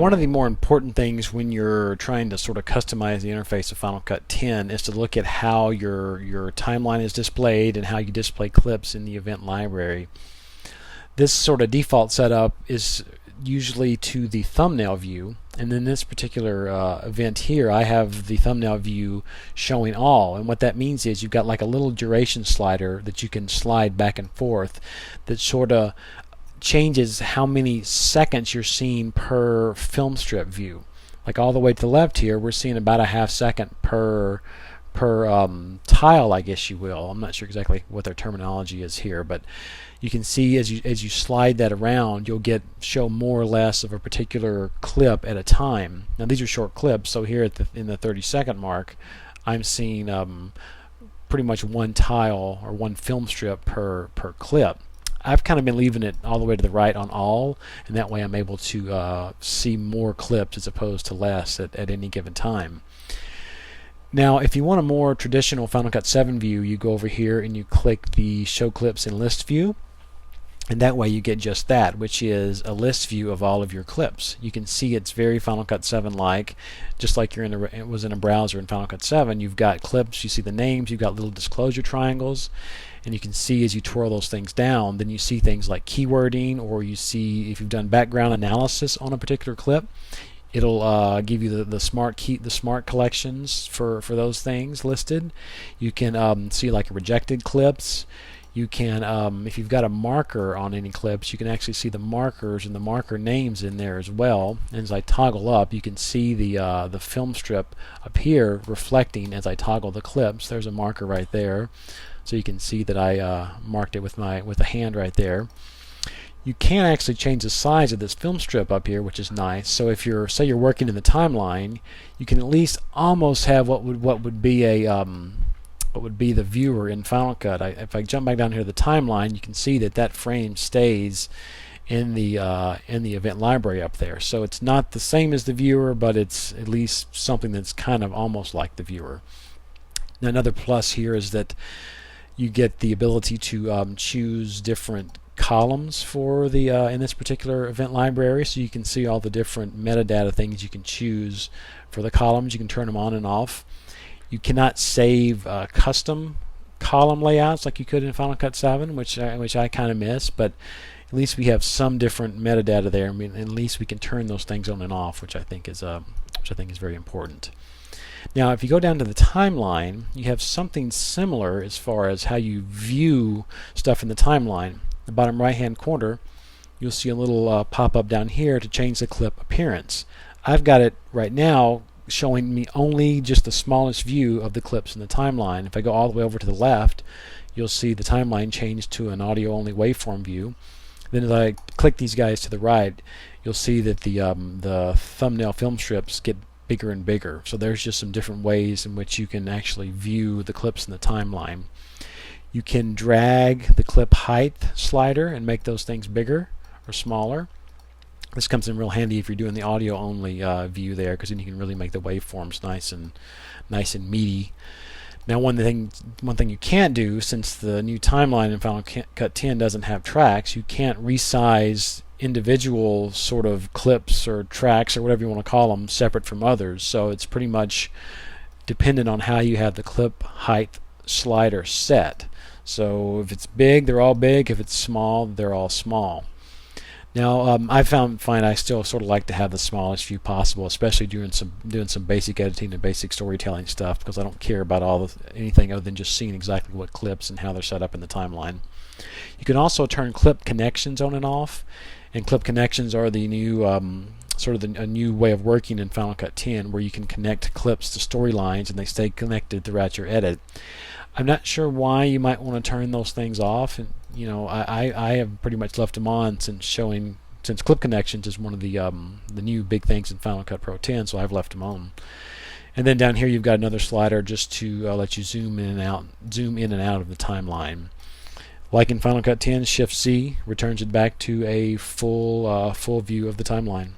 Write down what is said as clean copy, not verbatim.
one of the more important things when you're trying to sort of customize the interface of Final Cut 10 is to look at how your timeline is displayed and how you display clips in the event library. This sort of default setup is usually to the thumbnail view, and in this particular event here I have the thumbnail view showing all, and what that means is you've got like a little duration slider that you can slide back and forth that sort of changes how many seconds you're seeing per film strip view. Like all the way to the left here we're seeing about a half second per tile, I guess you will. I'm not sure exactly what their terminology is here, but you can see as you slide that around, you'll show more or less of a particular clip at a time. Now these are short clips, so here in the 30-second mark, I'm seeing pretty much one tile or one film strip per clip. I've kind of been leaving it all the way to the right on all, and that way I'm able to see more clips as opposed to less at any given time. Now, if you want a more traditional Final Cut 7 view, you go over here and you click the Show Clips in List view, and that way you get just that, which is a list view of all of your clips. You can see it's very Final Cut 7-like, just like it was in a browser in Final Cut 7. You've got clips, you see the names, you've got little disclosure triangles, and you can see as you twirl those things down, then you see things like keywording, or you see if you've done background analysis on a particular clip, it'll give you the smart collections for those things listed. You can see like rejected clips. You can, if you've got a marker on any clips, you can actually see the markers and the marker names in there as well. And as I toggle up, you can see the film strip appear reflecting as I toggle the clips. There's a marker right there, so you can see that I marked it with a hand right there. You can actually change the size of this film strip up here, which is nice. So if say you're working in the timeline, you can at least almost have what would be the viewer in Final Cut. If I jump back down here to the timeline, you can see that frame stays in the event library up there. So it's not the same as the viewer, but it's at least something that's kind of almost like the viewer. Now another plus here is that you get the ability to choose different columns for the in this particular event library, so you can see all the different metadata things you can choose for the columns. You can turn them on and off. You cannot save custom column layouts like you could in Final Cut 7, which I kind of miss, but at least we have some different metadata there. I mean, at least we can turn those things on and off, which I think is very important. Now, if you go down to the timeline, you have something similar as far as how you view stuff in the timeline. The bottom right-hand corner, you'll see a little pop-up down here to change the clip appearance. I've got it right now showing me only just the smallest view of the clips in the timeline. If I go all the way over to the left, you'll see the timeline change to an audio-only waveform view. Then as I click these guys to the right, you'll see that the thumbnail film strips get bigger and bigger. So there's just some different ways in which you can actually view the clips in the timeline. You can drag the clip height slider and make those things bigger or smaller. This comes in real handy if you're doing the audio only view there, because then you can really make the waveforms nice and meaty. Now one thing you can't do, since the new timeline in Final Cut 10 doesn't have tracks, you can't resize individual sort of clips or tracks or whatever you want to call them separate from others. So it's pretty much dependent on how you have the clip height slider set. So if it's big, they're all big. If it's small, they're all small. Now I find I still sort of like to have the smallest view possible, especially doing some basic editing and basic storytelling stuff, because I don't care about anything other than just seeing exactly what clips and how they're set up in the timeline. You can also turn clip connections on and off, and clip connections are the new a new way of working in Final Cut 10, where you can connect clips to storylines and they stay connected throughout your edit. I'm not sure why you might want to turn those things off, and I have pretty much left them on since clip connections is one of the new big things in Final Cut Pro 10, so I've left them on. And then down here you've got another slider just to let you zoom in and out of the timeline. Like in Final Cut 10, Shift C returns it back to a full view of the timeline.